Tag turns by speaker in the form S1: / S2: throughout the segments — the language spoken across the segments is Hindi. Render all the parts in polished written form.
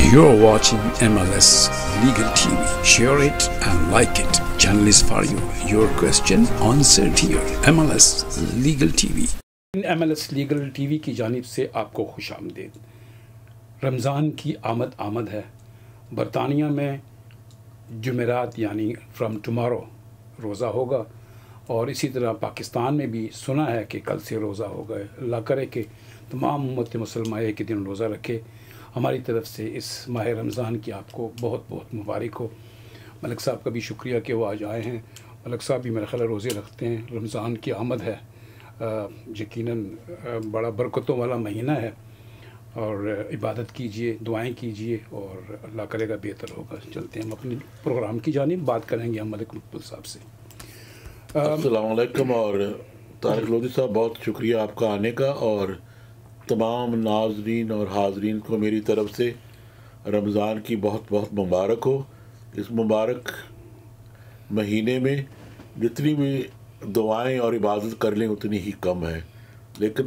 S1: You're watching MLS Legal TV. Share it and like it. Channel is for you. Your question answered here. MLS Legal TV. MLS Legal TV की जानिब से आपको खुशामदीद। रमज़ान की आमद है। बरतानिया में जुमेरात यानी फ्रॉम टुमारो रोज़ा होगा और इसी तरह पाकिस्तान में भी सुना है कि कल से रोज़ा होगा। अल्लाह करे कि तमाम उम्मत मुसलमान एक ही दिन रोज़ा रखे। हमारी तरफ से इस माह रमज़ान की आपको बहुत बहुत मुबारक हो। मलिक साहब का भी शुक्रिया कि वो आज आए हैं। मलिक साहब भी मेरा ख्याल रोज़े रखते हैं। रमज़ान की आमद है, यकीनन बड़ा बरकतों वाला महीना है और इबादत कीजिए, दुआएं कीजिए और अल्लाह करेगा बेहतर होगा। चलते हैं हम अपने प्रोग्राम की जानिब, बात करेंगे हम मलिक मकबूल साहब से।
S2: अस्सलाम वालेकुम। और तारिक लोधी साहब, बहुत शुक्रिया आपका आने का और तमाम नाज़रीन और हाज़रीन को मेरी तरफ से रमज़ान की बहुत बहुत मुबारक हो। इस मुबारक महीने में जितनी भी दुआएं और इबादत कर लें उतनी ही कम है, लेकिन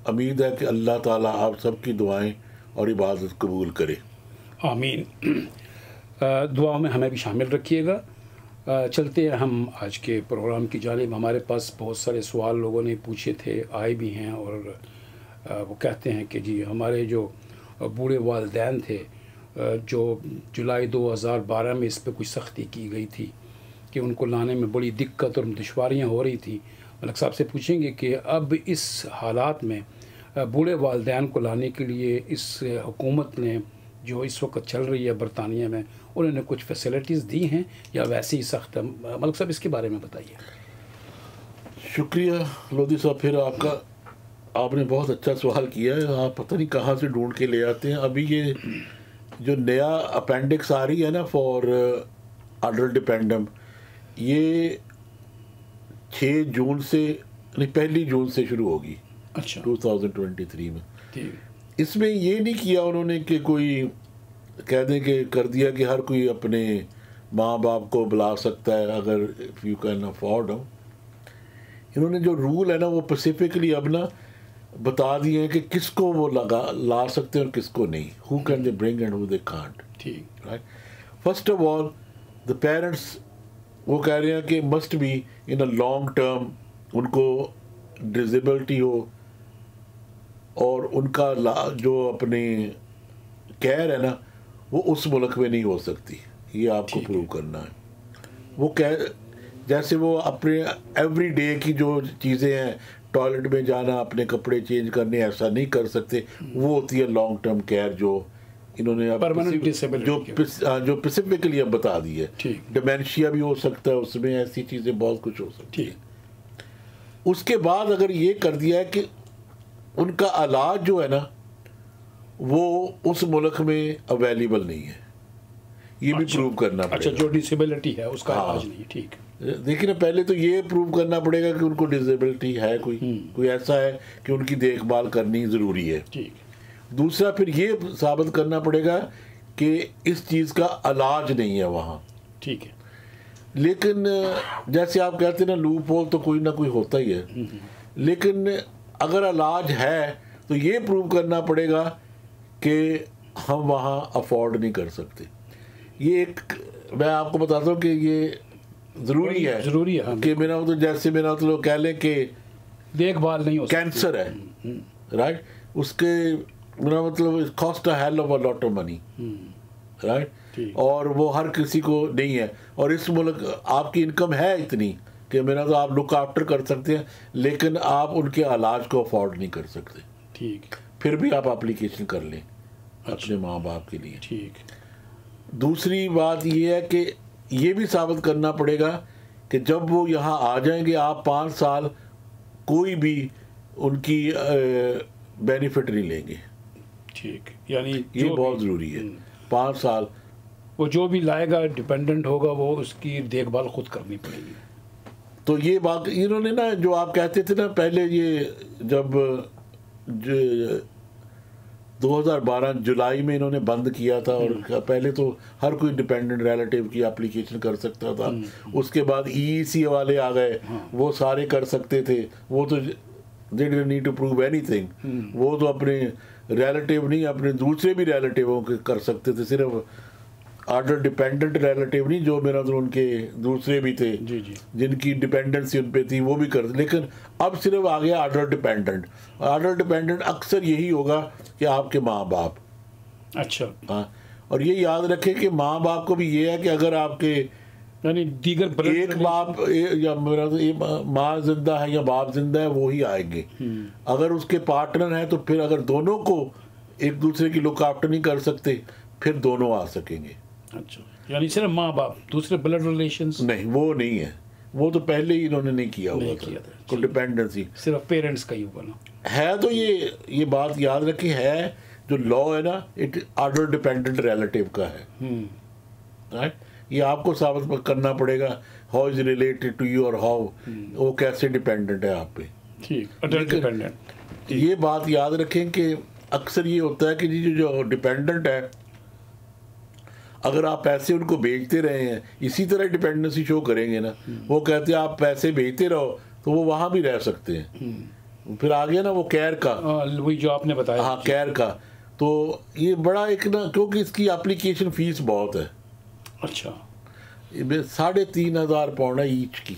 S2: उम्मीद है कि अल्लाह ताला आप सबकी दुआएं और इबादत कबूल करे।
S1: आमीन। दुआ में हमें भी शामिल रखिएगा। चलते हैं हम आज के प्रोग्राम की जानिब। हमारे पास बहुत सारे सवाल लोगों ने पूछे थे, आए भी हैं और वो कहते हैं कि जी हमारे जो बूढ़े वालिदैन थे, जो जुलाई 2012 में इस पर कुछ सख्ती की गई थी कि उनको लाने में बड़ी दिक्कत और दुश्वारियाँ हो रही थी। मलिक साहब से पूछेंगे कि अब इस हालात में बूढ़े वालिदैन को लाने के लिए इस हुकूमत ने जो इस वक्त चल रही है बरतानिया में, उन्होंने कुछ फैसिलिटीज़ दी हैं या वैसे ही सख्त? मलिक साहब इसके बारे में बताइए।
S2: शुक्रिया लोधी साहब, फिर आपने बहुत अच्छा सवाल किया है। आप पता नहीं कहाँ से ढूंढ के ले आते हैं। अभी ये जो नया अपेंडिक्स आ रही है ना फॉर अडल्ट डिपेंडेंट, ये 6 जून से नहीं 1 जून से शुरू होगी।
S1: अच्छा।
S2: 2023 में। इसमें ये नहीं किया उन्होंने कि कोई कह दें कि कर दिया कि हर कोई अपने माँ बाप को बुला सकता है अगर इफ़ यू कैन अफोर्ड। इन्होंने जो रूल है ना वो स्पेसिफिकली अब ना बता दिए हैं कि किसको वो ला सकते हैं और किसको नहीं। Who can they bring and who they can't.
S1: ठीक,
S2: right. First of all the parents वो कह रहे हैं कि must be in a long term, उनको डिसेबिलिटी हो और उनका जो अपने केयर है ना वो उस मुल्क में नहीं हो सकती। ये आपको प्रूव करना है। वो जैसे वो अपने एवरी डे की जो चीज़ें हैं, टॉयलेट में जाना, अपने कपड़े चेंज करने, ऐसा नहीं कर सकते। वो होती है लॉन्ग टर्म केयर जो इन्होंने जो स्पेसिफिकली अब बता दी है। डिमेंशिया भी हो सकता है उसमें, ऐसी चीज़ें बहुत कुछ हो सकती है। उसके बाद अगर ये कर दिया है कि उनका इलाज जो है ना वो उस मुल्क में अवेलेबल नहीं है, ये भी प्रूव करना पड़ेगा।
S1: अच्छा, जो डिसेबिलिटी है उसका इलाज नहीं है। ठीक।
S2: देखिए ना, पहले तो ये प्रूव करना पड़ेगा कि उनको डिसेबिलिटी है, कोई ऐसा है कि उनकी देखभाल करनी ज़रूरी है।
S1: ठीक।
S2: दूसरा फिर ये साबित करना पड़ेगा कि इस चीज़ का इलाज नहीं है वहाँ।
S1: ठीक है।
S2: लेकिन जैसे आप कहते हैं ना, लूप होल तो कोई ना कोई होता ही है। लेकिन अगर इलाज है तो ये प्रूव करना पड़ेगा कि हम वहाँ अफोर्ड नहीं कर सकते। ये एक मैं आपको बताता हूँ कि ये ज़रूरी है
S1: हाँ,
S2: कि मेरा तो जैसे मेरा तो लोग कह लें कि
S1: देखभाल नहीं हो सकती,
S2: कैंसर है, राइट, उसके मेरा मतलब cost a hell of a lot of money, right, और वो हर किसी को नहीं है। और इस मुल्क आपकी इनकम है इतनी कि मेरा तो आप लुक आफ्टर कर सकते हैं, लेकिन आप उनके इलाज को अफोर्ड नहीं कर सकते।
S1: ठीक।
S2: फिर भी आप एप्लीकेशन कर लें अपने माँ बाप के लिए।
S1: ठीक।
S2: दूसरी बात ये है कि ये भी साबित करना पड़ेगा कि जब वो यहाँ आ जाएंगे आप 5 साल कोई भी उनकी बेनिफिट नहीं लेंगे।
S1: ठीक, यानी
S2: ये बहुत ज़रूरी है। 5 साल
S1: वो जो भी लाएगा डिपेंडेंट होगा, वो उसकी देखभाल खुद करनी पड़ेगी।
S2: तो ये बात इन्होंने ना जो आप कहते थे ना पहले, ये जब 2012 जुलाई में इन्होंने बंद किया था और पहले तो हर कोई डिपेंडेंट रिलेटिव की एप्लीकेशन कर सकता था। उसके बाद ईईसी वाले आ गए, वो सारे कर सकते थे। वो तो they didn't need to prove anything. वो तो अपने रिलेटिव नहीं अपने दूसरे भी रिलेटिवों के कर सकते थे, सिर्फ ऑर्डर डिपेंडेंट रिलेटिव नहीं, जो मेरा तो उनके दूसरे भी थे
S1: जी जी
S2: जिनकी डिपेंडेंसी उन पे थी वो भी कर, लेकिन अब सिर्फ आ गया ऑर्डर डिपेंडेंट। ऑर्डर डिपेंडेंट अक्सर यही होगा कि आपके माँ बाप।
S1: अच्छा
S2: हाँ, और ये याद रखें कि माँ बाप को भी ये है कि अगर आपके
S1: यानी दीगर
S2: एक बाप या मेरा तो माँ जिंदा है या बाप जिंदा है वो ही आएंगे। अगर उसके पार्टनर हैं तो फिर अगर दोनों को एक दूसरे की लुक आफ्टर नहीं कर सकते फिर दोनों आ सकेंगे।
S1: अच्छा, यानी सिर्फ माँ बाप, दूसरे ब्लड रिलेशंस
S2: नहीं, वो नहीं है, वो तो पहले ही इन्होंने नहीं किया हुआ था, तो डिपेंडेंसी
S1: सिर्फ पेरेंट्स का ही होगा ना।
S2: है। तो ये बात याद रखी है, जो लॉ है ना इट ऑर्डर डिपेंडेंट रिलेटिव का है, राइट। ये आपको साबित करना पड़ेगा how is related to you और हाउ वो कैसे डिपेंडेंट है आप पे।
S1: ठीक, अडल्ट डिपेंडेंट।
S2: ये बात याद रखें कि अक्सर ये होता है कि जी जो डिपेंडेंट है अगर आप पैसे उनको भेजते रहे हैं इसी तरह डिपेंडेंसी शो करेंगे ना, वो कहते हैं आप पैसे भेजते रहो तो वो वहाँ भी रह सकते हैं। फिर आ गया ना वो कैर का,
S1: वही जो आपने बताया।
S2: हाँ कैर का, तो ये बड़ा एक ना, क्योंकि इसकी एप्लीकेशन फीस बहुत है।
S1: अच्छा,
S2: 3,500 पाउंड है ईच की,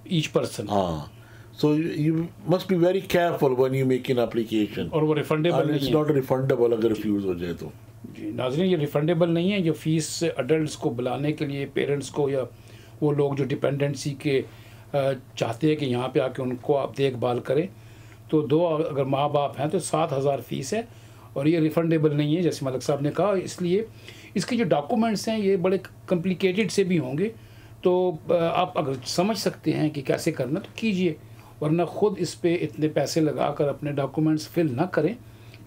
S1: ईच पर्सन।
S2: हाँ, so you must be very careful when you make an application,
S1: और वो रिफंडेबल नहीं है।
S2: इट्स नॉट रिफंडेबल अगर रिफ्यूज हो जाए तो।
S1: जी नाज़रीन, ये रिफंडेबल नहीं है। जो फीस अडल्ट्स को बुलाने के लिए, पेरेंट्स को या वो लोग जो डिपेंडेंसी के चाहते हैं कि यहाँ पे आके उनको आप देखभाल करें, तो दो अगर माँ बाप हैं तो 7,000 फीस है और ये रिफंडेबल नहीं है, जैसे मलिक साहब ने कहा। इसलिए इसके जो डॉक्यूमेंट्स हैं ये बड़े कॉम्प्लिकेटेड से भी होंगे, तो आप अगर समझ सकते हैं कि कैसे करना तो कीजिए, वरना ख़ुद इस पे इतने पैसे लगा कर अपने डॉक्यूमेंट्स फिल ना करें,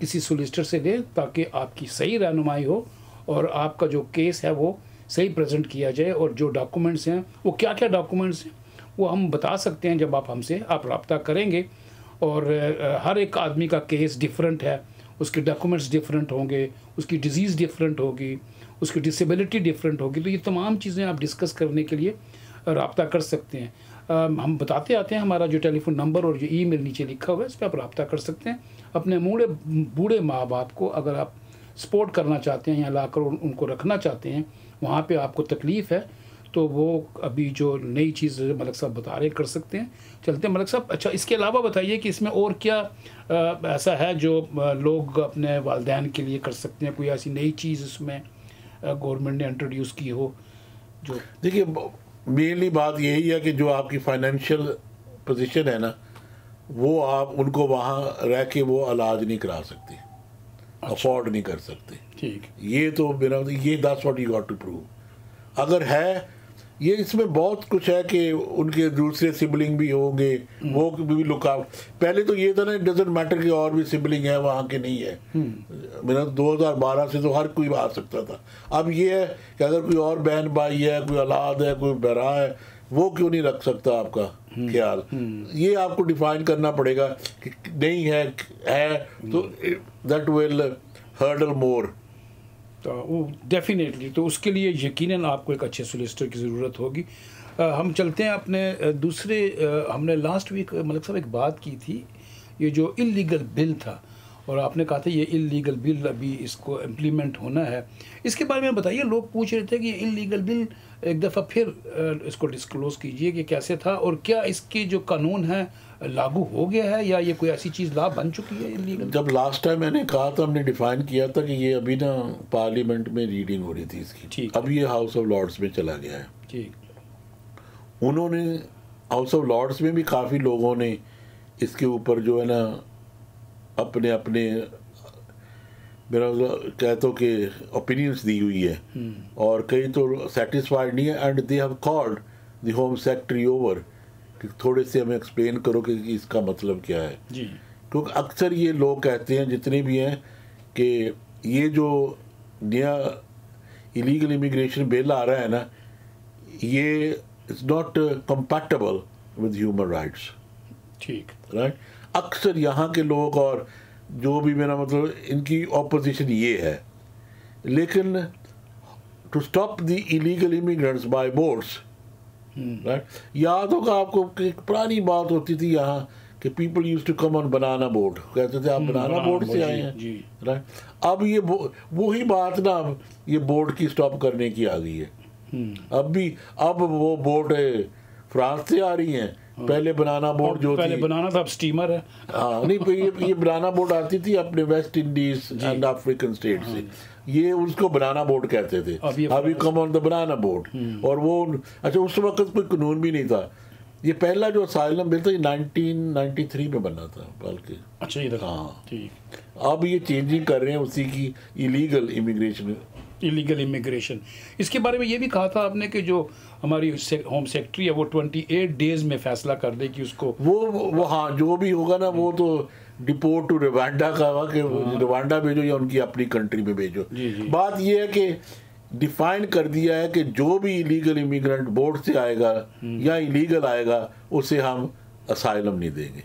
S1: किसी सोलिसिटर से लें ताकि आपकी सही रहनुमाई हो और आपका जो केस है वो सही प्रेजेंट किया जाए। और जो डॉक्यूमेंट्स हैं वो क्या क्या डॉक्यूमेंट्स हैं वो हम बता सकते हैं जब आप हमसे रब्ता करेंगे। और हर एक आदमी का केस डिफरेंट है, उसके डॉक्यूमेंट्स डिफरेंट होंगे, उसकी डिजीज़ डिफरेंट होगी, उसकी डिसेबिलिटी डिफरेंट होगी। तो ये तमाम चीज़ें आप डिस्कस करने के लिए रब्ता कर सकते हैं। हम बताते आते हैं, हमारा जो टेलीफोन नंबर और जो ईमेल नीचे लिखा हुआ है इस पर आप रब्ता कर सकते हैं। अपने बूढ़े माँ बाप को अगर आप सपोर्ट करना चाहते हैं या लाकर उनको रखना चाहते हैं, वहाँ पे आपको तकलीफ़ है, तो वो अभी जो नई चीज़ मलिक साहब बता रहे कर सकते हैं। चलते हैं मलिक साहब। अच्छा, इसके अलावा बताइए कि इसमें और क्या ऐसा है जो लोग अपने वालिदैन के लिए कर सकते हैं? कोई ऐसी नई चीज़ इसमें गवर्नमेंट ने इंट्रोड्यूस की हो जो? देखिए,
S2: मेनली बात यही है कि जो आपकी फाइनेंशियल पोजीशन है ना, वो आप उनको वहाँ रह के वो इलाज नहीं करा सकते, अफोर्ड नहीं कर सकते।
S1: ठीक,
S2: ये तो मेरा ये that's what you got to prove. अगर है ये, इसमें बहुत कुछ है कि उनके दूसरे सिबलिंग भी होंगे, वो भी लुक आउट। पहले तो ये था ना, इट डजंट मैटर कि और भी सिबलिंग है वहाँ के नहीं है। मेरा 2012 से तो हर कोई आ सकता था। अब ये है कि अगर कोई और बहन भाई है, कोई औलाद है, कोई बहरा है, वो क्यों नहीं रख सकता आपका ख्याल? ये आपको डिफाइन करना पड़ेगा कि नहीं है तो दैट विल हर्डल मोर।
S1: तो वो डेफिनेटली, तो उसके लिए यकीनन आपको एक अच्छे सोलिसिटर की ज़रूरत होगी। हम चलते हैं अपने दूसरे। हमने लास्ट वीक मलिक साहब एक बात की थी, ये जो इल्लीगल बिल था, और आपने कहा था ये इल्लीगल बिल अभी इसको इम्प्लीमेंट होना है। इसके बारे में बताइए, लोग पूछ रहे थे कि ये इल्लीगल बिल एक दफ़ा फिर इसको डिस्क्लोज़ कीजिए कि कैसे था और क्या इसकी जो कानून है लागू हो गया है या ये कोई ऐसी चीज़ ला बन चुकी है इल्लीगल?
S2: जब लास्ट टाइम मैंने कहा था, हमने डिफाइन किया था कि ये अभी ना पार्लियामेंट में रीडिंग हो रही थी इसकी, अब ये हाउस ऑफ लॉर्ड्स में चला गया है। ठीक, उन्होंने हाउस ऑफ लॉर्ड्स में भी काफ़ी लोगों ने इसके ऊपर जो है ना अपने अपने मेरा कहते हो कि ओपिनियंस दी हुई है, और कई तो सेटिस्फाइड नहीं है, and they have called the home secretary over कि थोड़े से हमें एक्सप्लेन करो कि इसका मतलब क्या है जी। क्योंकि अक्सर ये लोग कहते हैं जितने भी हैं कि ये जो नया इलीगल इमिग्रेशन बिल आ रहा है ना, ये is not compatible with human rights.
S1: ठीक,
S2: राइट। अक्सर यहाँ के लोग और जो भी मेरा मतलब इनकी ऑपोजिशन ये है, लेकिन to stop the illegal immigrants by boats, right. याद होगा आपको कि एक पुरानी बात होती थी यहाँ कि people use to come on banana boat, कहते थे आप बनाना बोट से आए हैं, राइट। अब ये वो ही बात ना, अब ये बोट की स्टॉप करने की आ गई है। अब वो बोट फ्रांस से आ रही हैं, पहले बनाना बोट जो
S1: पहले
S2: थी,
S1: बनाना था, अब स्टीमर है।
S2: हाँ नहीं, ये बनाना बोट आती थी अपने West Indies and African state से, ये उसको बनाना बोट कहते थे। अभी come on the banana boat. और वो अच्छा, उस वक्त कोई कानून भी नहीं था। ये पहला जो असाइलम बिल था 1993 में बना था बल्कि।
S1: अच्छा, ये
S2: हाँ
S1: ठीक।
S2: अब ये चेंजिंग कर रहे हैं उसी की, इलीगल
S1: इमिग्रेशन। इसके बारे में ये भी कहा था आपने कि जो हमारी होम सेक्रेटरी है वो 28 डेज में फैसला कर दे कि उसको
S2: वो हाँ, जो भी होगा ना वो तो डिपोर्ट टू रवांडा का हुआ कि रवांडा भेजो या उनकी अपनी कंट्री में भेजो। बात ये है कि डिफाइन कर दिया है कि जो भी इलीगल इमिग्रेंट बोर्ड से आएगा या इलीगल आएगा उसे हम असाइलम नहीं देंगे।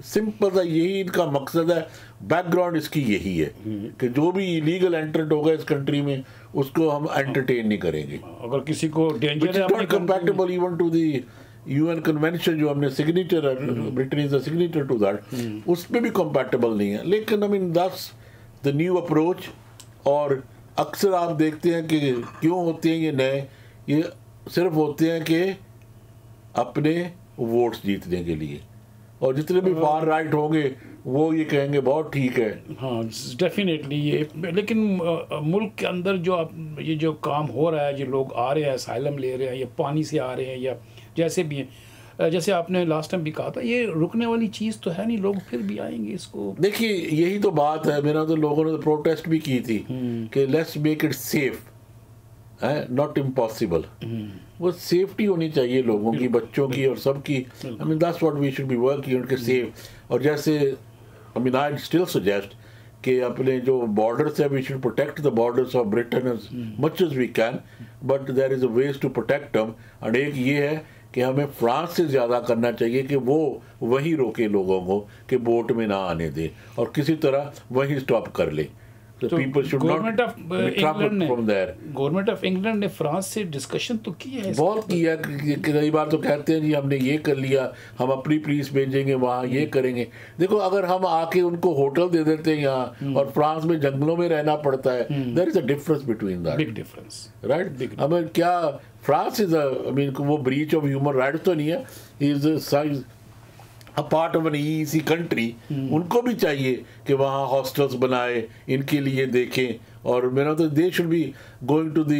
S2: सिंपल सा यही इनका मकसद है, बैकग्राउंड इसकी यही है कि जो भी इलीगल एंट्रेंट होगा इस कंट्री में उसको हम एंटरटेन नहीं करेंगे।
S1: अगर किसी को डेंजर है,
S2: not compatible even to the UN convention जो हमने signature, Britain is a signature to that, उसमें भी कंपैटिबल नहीं है। लेकिन I mean that's the new approach. और अक्सर आप देखते हैं कि क्यों होते हैं ये नए, ये सिर्फ होते हैं कि अपने वोट्स जीतने के लिए, और जितने भी फार राइट होंगे वो ये कहेंगे बहुत ठीक है।
S1: हाँ डेफिनेटली ये, लेकिन मुल्क के अंदर जो ये जो काम हो रहा है, ये लोग आ रहे हैं असाइलम ले रहे हैं, या पानी से आ रहे हैं या जैसे भी हैं, जैसे आपने लास्ट टाइम भी कहा था, ये रुकने वाली चीज़ तो है नहीं, लोग फिर भी आएंगे इसको।
S2: देखिए यही तो बात है, मेरा तो लोगों ने तो प्रोटेस्ट भी की थी कि let's make it safe, not impossible. वो सेफ्टी होनी चाहिए लोगों की, बच्चों की और सबकी। I mean that's what we should be working उनके सेफ। और जैसे I mean I still suggest कि अपने जो बॉर्डर्स है, we should protect the borders of Britain as much as we can, but there is a ways to protect them. और एक ये है कि हमें फ्रांस से ज़्यादा करना चाहिए कि वो वहीं रोके लोगों को कि बोट में ना आने दे और किसी तरह वहीं स्टॉप कर ले। So people should not be trapped from there.
S1: Government of England ने फ्रांस से डिस्कशन तो की है,
S2: बहुत किया। कई बार तो कहते हैं जी हमने ये कर लिया, हम अपनी पुलिस भेजेंगे वहाँ, ये करेंगे। देखो अगर हम आके उनको होटल दे देते हैं यहाँ और फ्रांस में जंगलों में रहना पड़ता है, there is a difference between that,
S1: big difference,
S2: right. I mean क्या फ्रांस इज आई मीन वो ब्रीच ऑफ ह्यूमन राइट्स तो नहीं है, is a part of an EC country. उनको भी चाहिए कि वहाँ हॉस्टल्स बनाए, इनके लिए देखें। और मेरा तो they should be going to the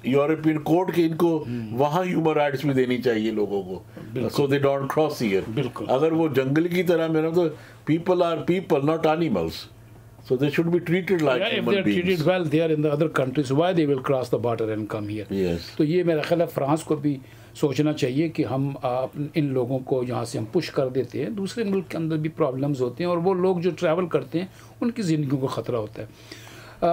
S2: European court के इनको वहाँ ह्यूमन राइट्स भी देनी चाहिए लोगों को, so they don't cross here. अगर वो जंगल की तरह, मेरा तो people are people not animals, so they should be treated like
S1: if they are treated well, they are in the other countries, why they will cross the border and come here?
S2: Yes.
S1: तो ये मेरा ख्याल है फ्रांस को भी सोचना चाहिए कि हम इन लोगों को यहाँ से हम पुश कर देते हैं, दूसरे मुल्क के अंदर भी प्रॉब्लम्स होते हैं और वो लोग जो ट्रैवल करते हैं उनकी ज़िंदगी को ख़तरा होता है।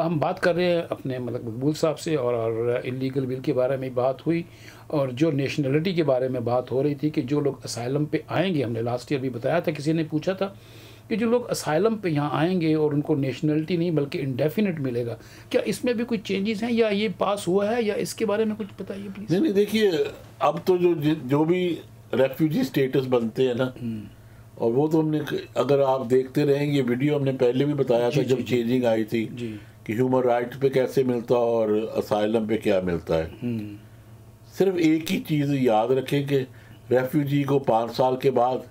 S1: हम बात कर रहे हैं अपने मतलब मकबूल साहब से, और इलीगल बिल के बारे में बात हुई और जो नेशनलिटी के बारे में बात हो रही थी कि जो लोग असाइलम पे आएंगे, हमने लास्ट ईयर भी बताया था, किसी ने पूछा था कि जो लोग असाइलम पे यहाँ आएंगे और उनको नेशनलिटी नहीं बल्कि इंडेफिनिट मिलेगा, क्या इसमें भी कुछ चेंजेस हैं या ये पास हुआ है, या इसके बारे में कुछ बताइए प्लीज़।
S2: नहीं देखिए, अब तो जो भी रेफ्यूजी स्टेटस बनते हैं ना, और वो तो हमने, अगर आप देखते रहेंगे ये वीडियो हमने पहले भी बताया था जब चेंजिंग आई थी कि ह्यूमन राइट्स पे कैसे मिलता और असाइलम पे क्या मिलता है। सिर्फ एक ही चीज़ याद रखें कि रेफ्यूजी को 5 साल के बाद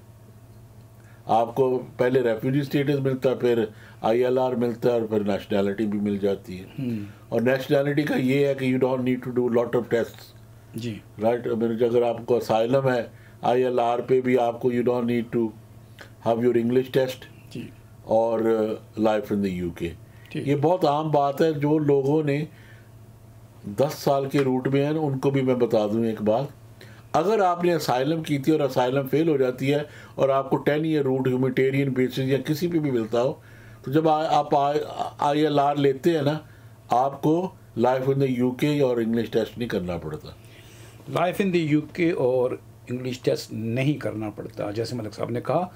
S2: आपको पहले रेफ्यूजी स्टेटस मिलता है, फिर ILR मिलता है और फिर नेशनैलिटी भी मिल जाती है। और नेशनैलिटी का ये है कि you don't need to do lot of test,
S1: जी
S2: राइट। अगर आपको असाइलम है ILR पे भी आपको you don't need to have your English test और लाइफ इन द UK। ये बहुत आम बात है। जो लोगों ने 10 साल के रूट में हैं उनको भी मैं बता दूं एक बात, अगर आपने असाइलम की थी और असाइलम फेल हो जाती है और आपको 10 ईयर रूट ह्यूमैनिटेरियन बेसिस या किसी पे भी मिलता हो, तो जब आप ILR लेते हैं ना, आपको लाइफ इन द UK और इंग्लिश टेस्ट नहीं करना पड़ता।
S1: लाइफ इन द UK और इंग्लिश टेस्ट नहीं करना पड़ता। जैसे मलिक साहब ने कहा,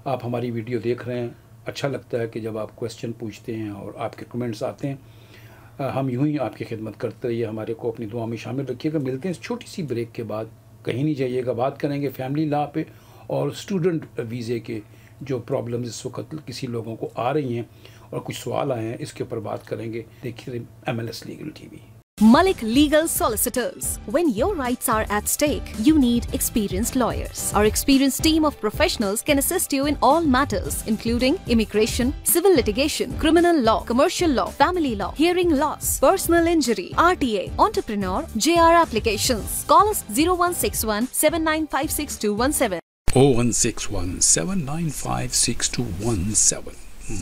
S1: आप हमारी वीडियो देख रहे हैं, अच्छा लगता है कि जब आप क्वेश्चन पूछते हैं और आपके कमेंट्स आते हैं। हम यूँ ही आपकी खिदमत करते रहिए, हमारे को अपनी दुआ में शामिल रखिएगा। मिलते हैं इस छोटी सी ब्रेक के बाद, कहीं नहीं जाइएगा। बात करेंगे फैमिली लॉ पे और स्टूडेंट वीज़े के जो प्रॉब्लम्स इस वक्त किसी लोगों को आ रही हैं और कुछ सवाल आए हैं, इसके ऊपर बात करेंगे। देखिए MLS legal TV.
S3: Malik Legal Solicitors. When your rights are at stake, you need experienced lawyers. Our experienced team of professionals can assist you in all matters, including immigration, civil litigation, criminal law, commercial law, family law, hearing loss, personal injury, RTA, entrepreneur, JR applications. Call us 0161 7956
S1: 0161 7956217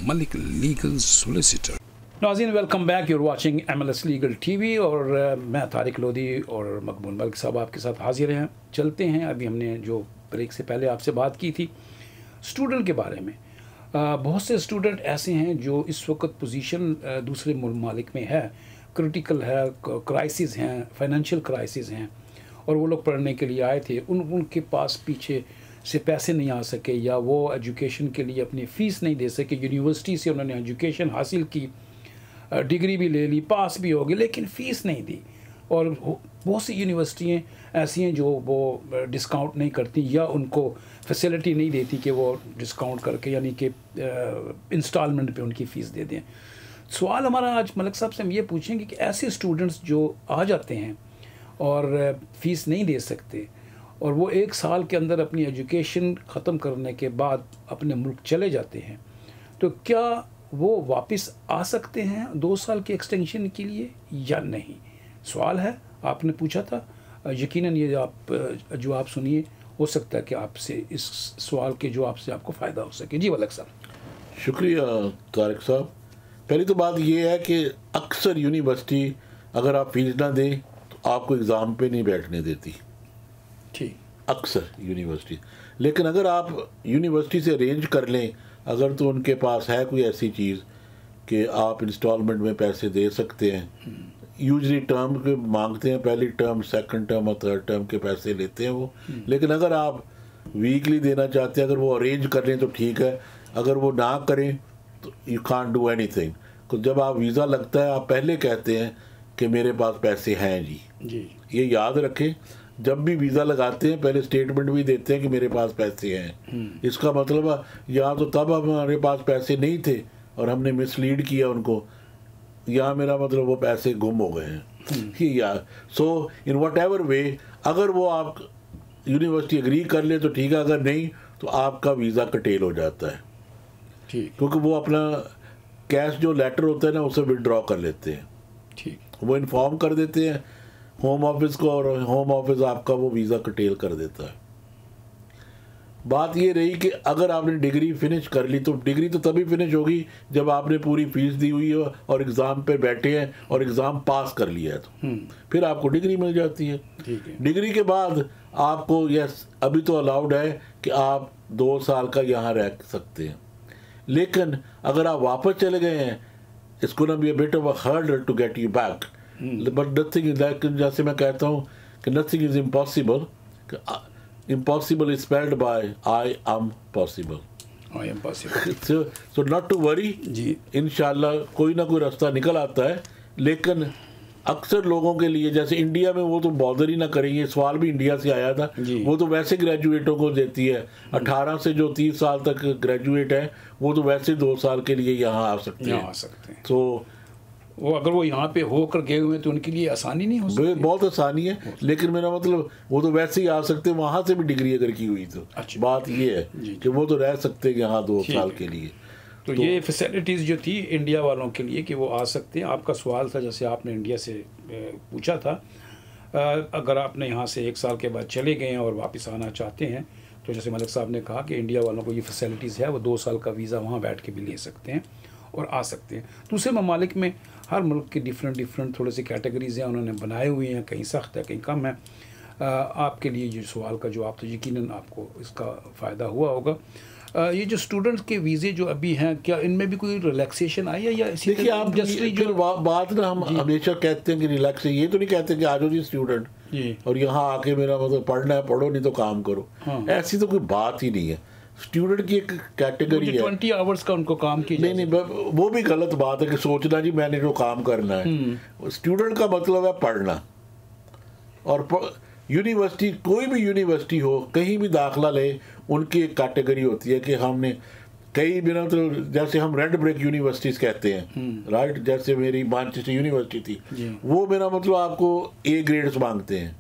S1: Malik Legal Solicitor। नाज़रीन, welcome back. Your watching MLS legal TV और मैं तारिक लोधी और मकबूल मलिक साहब आपके साथ हाजिर हैं। चलते हैं, अभी हमने जो ब्रेक से पहले आपसे बात की थी स्टूडेंट के बारे में। बहुत से स्टूडेंट ऐसे हैं जो इस वक्त पोजीशन दूसरे ममालिक में है, क्रिटिकल है, क्राइसिस हैं, फाइनेंशियल क्राइसिस हैं, और वो लोग पढ़ने के लिए आए थे। उनके पास पीछे से पैसे नहीं आ सके, या वो एजुकेशन के लिए अपनी फ़ीस नहीं दे सके। यूनिवर्सिटी से उन्होंने एजुकेशन हासिल की, डिग्री भी ले ली, पास भी हो गई, लेकिन फ़ीस नहीं दी। और बहुत सी यूनिवर्सिटियाँ ऐसी हैं जो वो डिस्काउंट नहीं करती या उनको फैसिलिटी नहीं देती कि वो डिस्काउंट करके यानी कि इंस्टॉलमेंट पे उनकी फ़ीस दे दें। सवाल हमारा आज मलिक साहब से हम ये पूछेंगे कि ऐसे स्टूडेंट्स जो आ जाते हैं और फ़ीस नहीं दे सकते और वो 1 साल के अंदर अपनी एजुकेशन ख़त्म करने के बाद अपने मुल्क चले जाते हैं, तो क्या वो वापस आ सकते हैं 2 साल के एक्सटेंशन के लिए या नहीं? सवाल है, आपने पूछा था। यकीनन ये आप जवाब सुनिए, हो सकता है कि आपसे इस सवाल के जवाब से आपको फ़ायदा हो सके। जी मलिक साहब।
S2: शुक्रिया तारिक साहब। पहली तो बात ये है कि अक्सर यूनिवर्सिटी अगर आप फीस ना दें तो आपको एग्ज़ाम पे नहीं बैठने देती,
S1: ठीक,
S2: अक्सर यूनिवर्सिटी। लेकिन अगर आप यूनिवर्सिटी से अरेंज कर लें, अगर तो उनके पास है कोई ऐसी चीज़ कि आप इंस्टॉलमेंट में पैसे दे सकते हैं, यूजली टर्म के मांगते हैं, पहली टर्म, सेकंड टर्म और थर्ड टर्म के पैसे लेते हैं वो। लेकिन अगर आप वीकली देना चाहते हैं, अगर वो अरेंज कर लें तो ठीक है, अगर वो ना करें तो यू कांट डू एनीथिंग। तो जब आप वीज़ा लगता है आप पहले कहते हैं कि मेरे पास पैसे हैं जी। ये याद रखें, जब भी वीज़ा लगाते हैं पहले स्टेटमेंट भी देते हैं कि मेरे पास पैसे हैं। इसका मतलब है या तो तब हमारे पास पैसे नहीं थे और हमने मिसलीड किया उनको, या मेरा मतलब वो पैसे गुम हो गए हैं। या सो इन वट एवर वे, अगर वो आप यूनिवर्सिटी एग्री कर ले तो ठीक है, अगर नहीं तो आपका वीज़ा कटेल हो जाता है,
S1: ठीक,
S2: क्योंकि वो अपना कैश जो लेटर होता है ना उसे विड्रॉ कर लेते हैं।
S1: ठीक,
S2: वो इन्फॉर्म कर देते हैं होम ऑफिस को और होम ऑफिस आपका वो वीज़ा कटेल कर देता है। बात ये रही कि अगर आपने डिग्री फिनिश कर ली तो डिग्री तो तभी फिनिश होगी जब आपने पूरी फीस दी हुई हो और एग्ज़ाम पे बैठे हैं और एग्ज़ाम पास कर लिया है, तो फिर आपको डिग्री मिल जाती है। डिग्री के बाद आपको यस अभी तो अलाउड है कि आप 2 साल का यहाँ रह सकते हैं, लेकिन अगर आप वापस चले गए हैं it's gonna be a bit of a hurdle to get you back. But nothing is like, जैसे मैं कहता हूँ कि nothing is impossible. Impossible is spelled by I M possible. So not to worry जी, इंशाल्लाह कोई ना कोई रास्ता निकल आता है। लेकिन अक्सर लोगों के लिए, जैसे इंडिया में वो तो बॉदर ही ना करेंगे, सवाल भी इंडिया से आया था, वो तो वैसे ग्रेजुएटों को देती है 18 से जो 30 साल तक ग्रेजुएट है वो तो वैसे 2 साल के लिए यहाँ आ सकते हैं। तो
S1: वो अगर वो यहाँ पे होकर गए हुए तो उनके लिए आसानी नहीं हो सकती?
S2: बहुत आसानी है, लेकिन मेरा मतलब वो तो वैसे ही आ सकते हैं वहाँ से भी डिग्री अगर की हुई तो। अच्छा, बात ये है कि वो तो रह सकते हैं यहाँ 2 साल के लिए।
S1: तो ये फैसिलिटीज़ जो थी इंडिया वालों के लिए कि वो आ सकते हैं। आपका सवाल था, जैसे आपने इंडिया से पूछा था, अगर आपने यहाँ से 1 साल के बाद चले गए हैं और वापस आना चाहते हैं तो जैसे मलिक साहब ने कहा कि इंडिया वालों को ये फैसिलिटीज़ है, वो 2 साल का वीज़ा वहाँ बैठ के भी ले सकते हैं और आ सकते हैं। दूसरे ममालिक में हर मुल्क की डिफरेंट थोड़े से कैटेगरीज़ हैं, उन्होंने बनाए हुए हैं, कहीं सख्त है कहीं कम है। आपके लिए ये सवाल का जवाब तो यकीनन आपको इसका फ़ायदा हुआ होगा। ये जो स्टूडेंट्स के वीज़े जो अभी हैं, क्या इनमें भी कोई रिलैक्सेशन आई है या इसी
S2: देखिए आप जो बात ना हम हमेशा कहते हैं कि रिलैक्स, ये तो नहीं कहते कि आ जाओ जी स्टूडेंट और यहाँ आके मेरा मतलब पढ़ना है पढ़ो, नहीं तो काम करो। ऐसी तो कोई बात ही नहीं है। स्टूडेंट की एक कैटेगरी है,
S1: 20 आवर्स का उनको काम की
S2: नहीं, वो भी गलत बात है कि सोचना जी मैंने जो काम करना है। स्टूडेंट का मतलब है पढ़ना, और यूनिवर्सिटी, कोई भी यूनिवर्सिटी हो, कहीं भी दाखला ले, उनकी एक कैटेगरी होती है कि हमने कई बिना, मतलब जैसे हम रेड ब्रेक यूनिवर्सिटीज़ कहते हैं, राइट, जैसे मेरी मानचेस्टर यूनिवर्सिटी थी, वो मेरा मतलब आपको ए ग्रेड्स मांगते हैं,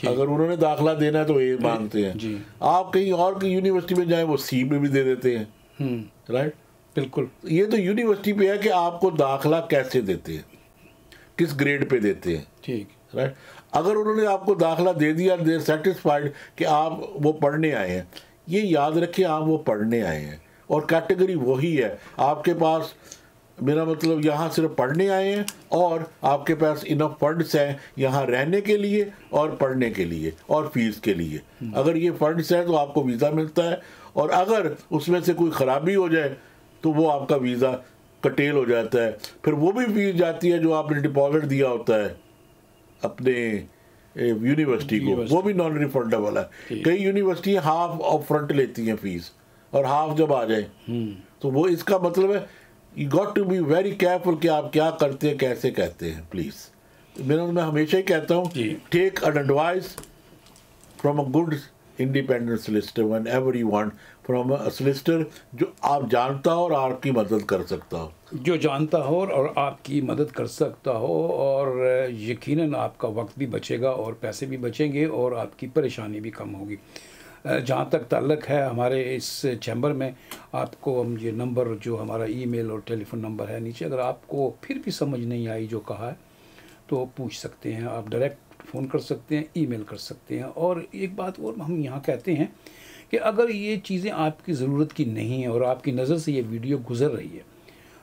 S2: अगर उन्होंने दाखला देना है तो ए मांगते हैं। आप कहीं और की यूनिवर्सिटी में जाएं, वो सी में भी दे देते हैं, राइट। बिल्कुल, ये तो यूनिवर्सिटी पे है कि आपको दाखला कैसे देते हैं, किस ग्रेड पे देते हैं, ठीक, राइट। अगर उन्होंने आपको दाखला दे दिया, दे सेटिस्फाइड कि आप वो पढ़ने आए हैं, ये याद रखिए आप वो पढ़ने आए हैं और कैटेगरी वही है। आपके पास, मेरा मतलब यहाँ सिर्फ पढ़ने आए हैं और आपके पास इनफ फंड्स हैं यहाँ रहने के लिए और पढ़ने के लिए और फीस के लिए। अगर ये फंड्स हैं तो आपको वीज़ा मिलता है, और अगर उसमें से कोई ख़राबी हो जाए तो वो आपका वीज़ा कटेल हो जाता है, फिर वो भी फीस जाती है जो आपने डिपॉजिट दिया होता है अपने यूनिवर्सिटी को, वो भी नॉन रिफंडेबल है। कई यूनिवर्सिटी हाफ ऑफ फ्रंट लेती हैं फीस, और हाफ जब आ जाए तो वो, इसका मतलब है you got to be very careful कि आप क्या करते हैं, कैसे कहते हैं। प्लीज़, मैं हमेशा ही कहता हूँ, take an advice from a good independent solicitor whenever you want, from a solicitor जो आप जानता हो और आपकी मदद कर सकता हो,
S1: जो जानता हो और आपकी मदद कर सकता हो, और यकीनन आपका वक्त भी बचेगा और पैसे भी बचेंगे और आपकी परेशानी भी कम होगी। जहाँ तक ताल्लुक़ है हमारे इस चैम्बर में, आपको हम ये नंबर जो हमारा ईमेल और टेलीफोन नंबर है नीचे, अगर आपको फिर भी समझ नहीं आई जो कहा है तो पूछ सकते हैं, आप डायरेक्ट फ़ोन कर सकते हैं, ईमेल कर सकते हैं। और एक बात और हम यहाँ कहते हैं कि अगर ये चीज़ें आपकी ज़रूरत की नहीं है और आपकी नज़र से ये वीडियो गुज़र रही है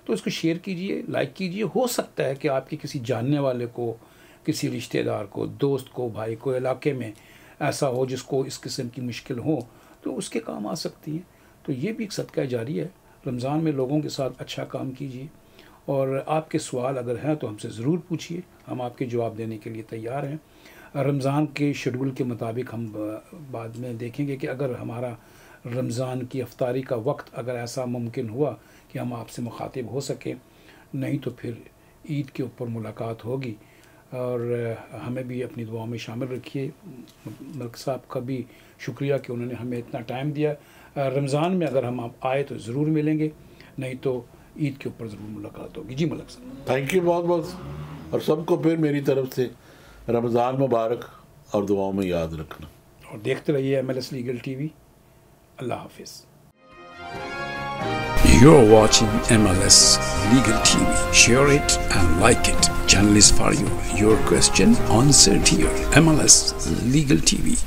S1: तो इसको शेयर कीजिए, लाइक कीजिए। हो सकता है कि आपके किसी जानने वाले को, किसी रिश्तेदार को, दोस्त को, भाई को, इलाके में ऐसा हो जिसको इस किस्म की मुश्किल हो, तो उसके काम आ सकती हैं। तो ये भी एक सदका जारी है। रमज़ान में लोगों के साथ अच्छा काम कीजिए, और आपके सवाल अगर हैं तो हमसे ज़रूर पूछिए, हम आपके जवाब देने के लिए तैयार हैं। रमज़ान के शेड्यूल के मुताबिक हम बाद में देखेंगे कि अगर हमारा रमज़ान की अफ्तारी का वक्त अगर ऐसा मुमकिन हुआ कि हम आपसे मुखातिब हो सकें, नहीं तो फिर ईद के ऊपर मुलाकात होगी। और हमें भी अपनी दुआओं में शामिल रखिए। मलिक साहब का भी शुक्रिया कि उन्होंने हमें इतना टाइम दिया। रमज़ान में अगर हम आप आए तो ज़रूर मिलेंगे, नहीं तो ईद के ऊपर ज़रूर मुलाकात होगी। जी मलिक साहब,
S2: थैंक यू बहुत बहुत, और सबको फिर मेरी तरफ से रमज़ान मुबारक और दुआओं में याद रखना।
S1: और देखते रहिए MLS लीगल TV। अल्लाह हाफिज़।
S3: You're watching MLS Legal TV. Share it and like it. Channel is for you. Your question answered here. MLS Legal TV.